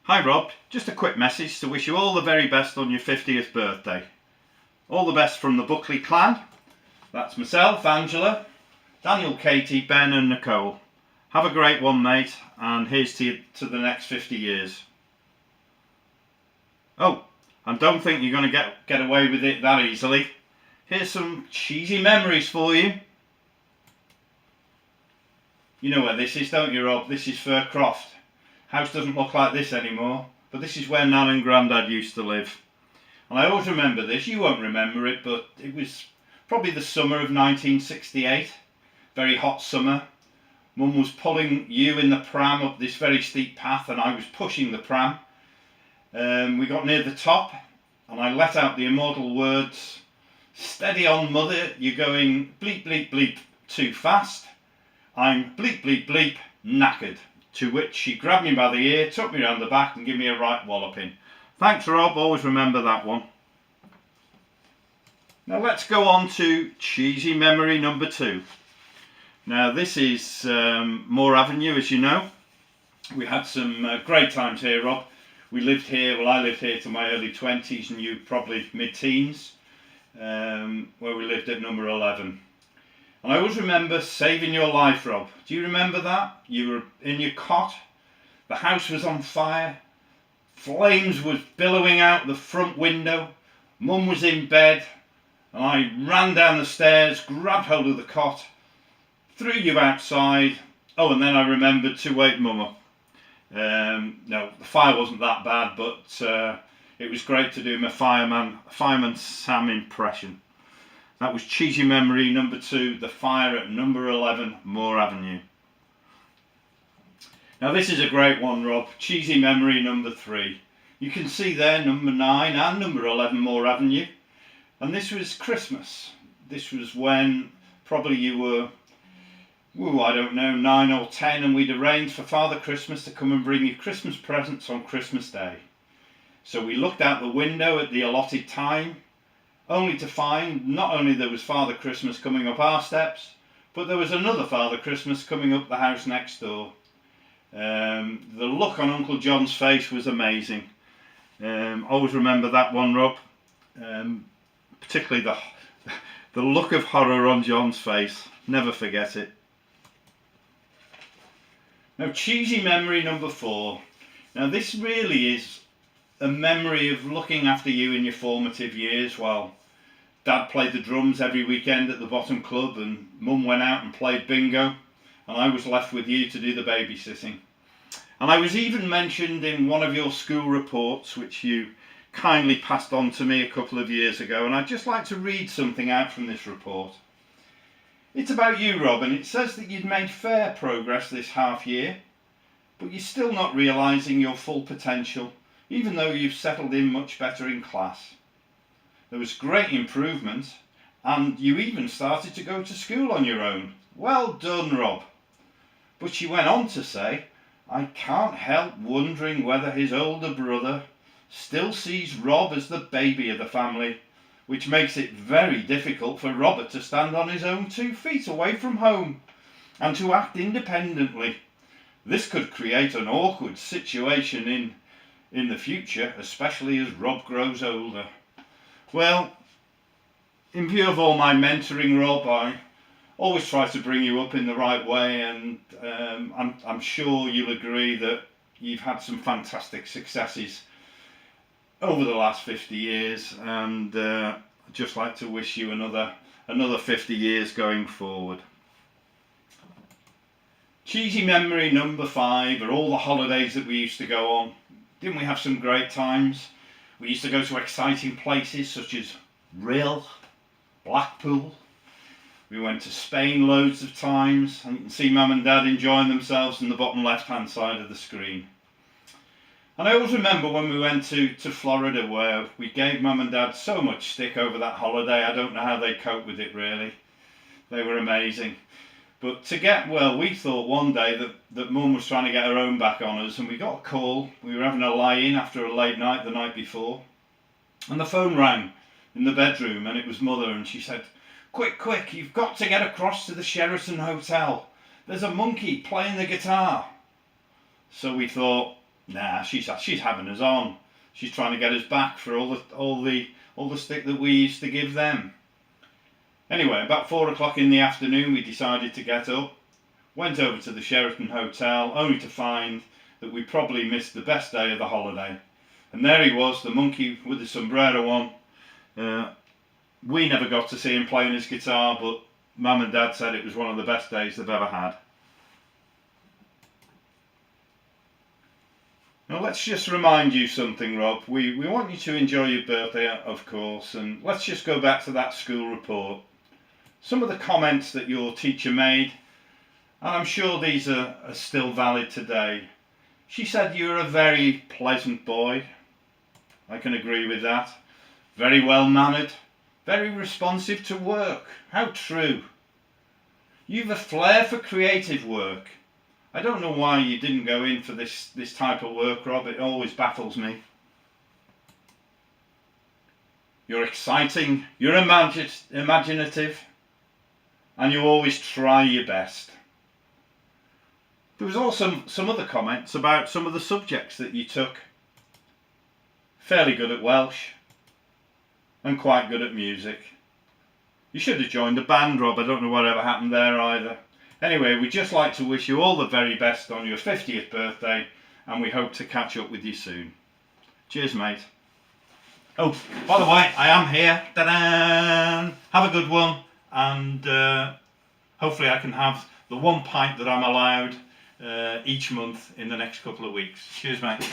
Hi Rob, just a quick message to wish you all the very best on your 50th birthday. All the best from the Buckley clan. That's myself, Angela, Daniel, Katie, Ben and Nicole. Have a great one, mate, and here's to you to the next 50 years. Oh, and don't think you're going to get away with it that easily. Here's some cheesy memories for you. You know where this is, don't you, Rob? This is Fircroft. House doesn't look like this anymore, but this is where Nan and Grandad used to live. And I always remember this. You won't remember it, but it was probably the summer of 1968. Very hot summer. Mum was pulling you in the pram up this very steep path and I was pushing the pram. We got near the top and I let out the immortal words, "Steady on, mother, you're going bleep, bleep, bleep too fast. I'm bleep, bleep, bleep knackered." To which she grabbed me by the ear, took me round the back and gave me a right walloping. Thanks, Rob, always remember that one. Now let's go on to cheesy memory number 2. Now this is Moore Avenue, as you know. We had some great times here, Rob. We lived here, well I lived here till my early 20s and you probably mid-teens, where we lived at number 11. And I always remember saving your life, Rob. Do you remember that? You were in your cot, the house was on fire, flames was billowing out the front window, Mum was in bed, and I ran down the stairs, grabbed hold of the cot, threw you outside. Oh, and then I remembered to wake Mum up. No, the fire wasn't that bad, but it was great to do my Fireman Sam impression. That was cheesy memory number 2, the fire at number 11 Moore Avenue. Now this is a great one, Rob. Cheesy memory number 3. You can see there number 9 and number 11 Moore Avenue. And this was Christmas. This was when probably you were, I don't know, 9 or 10, and we'd arranged for Father Christmas to come and bring you Christmas presents on Christmas Day. So we looked out the window at the allotted time, only to find not only there was Father Christmas coming up our steps, but there was another Father Christmas coming up the house next door. The look on Uncle John's face was amazing. Always remember that one, Rob. Particularly the look of horror on John's face. Never forget it. Now, cheesy memory number 4. Now, this really is a memory of looking after you in your formative years while Dad played the drums every weekend at the bottom club and Mum went out and played bingo and I was left with you to do the babysitting. And I was even mentioned in one of your school reports, which you kindly passed on to me a couple of years ago, and I'd just like to read something out from this report. It's about you, Rob, and it says that you'd made fair progress this half year, but you're still not realising your full potential, even though you've settled in much better in class. There was great improvement, and you even started to go to school on your own. Well done, Rob. But she went on to say, I can't help wondering whether his older brother still sees Rob as the baby of the family, which makes it very difficult for Robert to stand on his own 2 feet away from home and to act independently. This could create an awkward situation in the future, especially as Rob grows older. Well, in view of all my mentoring, Rob, I always try to bring you up in the right way, and I'm sure you'll agree that you've had some fantastic successes over the last 50 years, and I'd just like to wish you another 50 years going forward. Cheesy memory number 5 are all the holidays that we used to go on. Didn't we have some great times? We used to go to exciting places such as Rhyl, Blackpool. We went to Spain loads of times, and you can see Mum and Dad enjoying themselves in the bottom left hand side of the screen. And I always remember when we went to Florida, where we gave Mum and Dad so much stick over that holiday. I don't know how they coped with it, really. They were amazing. But we thought one day that Mum was trying to get her own back on us, and we got a call. We were having a lie-in after a late night the night before, and the phone rang in the bedroom, and it was Mother, and she said, quick, you've got to get across to the Sheraton Hotel. There's a monkey playing the guitar." So we thought, Nah, she's having us on. She's trying to get us back for all the stick that we used to give them. Anyway, about 4 o'clock in the afternoon, we decided to get up, went over to the Sheraton Hotel, only to find that we probably missed the best day of the holiday. And there he was, the monkey with the sombrero on. We never got to see him playing his guitar, but Mum and Dad said it was one of the best days they've ever had. Now let's just remind you something, Rob. We want you to enjoy your birthday, of course, and let's just go back to that school report. Some of the comments that your teacher made, and I'm sure these are still valid today. She said you're a very pleasant boy. I can agree with that. Very well mannered, very responsive to work. How true. You've a flair for creative work. I don't know why you didn't go in for this type of work, Rob. It always baffles me. You're exciting, you're imaginative, and you always try your best. There was also some other comments about some of the subjects that you took. Fairly good at Welsh and quite good at music. You should have joined the band, Rob. I don't know whatever happened there either. Anyway, we'd just like to wish you all the very best on your 50th birthday, and we hope to catch up with you soon. Cheers, mate. Oh, by the way, I am here. Ta-da! Have a good one, and hopefully I can have the 1 pint that I'm allowed each month in the next couple of weeks. Cheers, mate.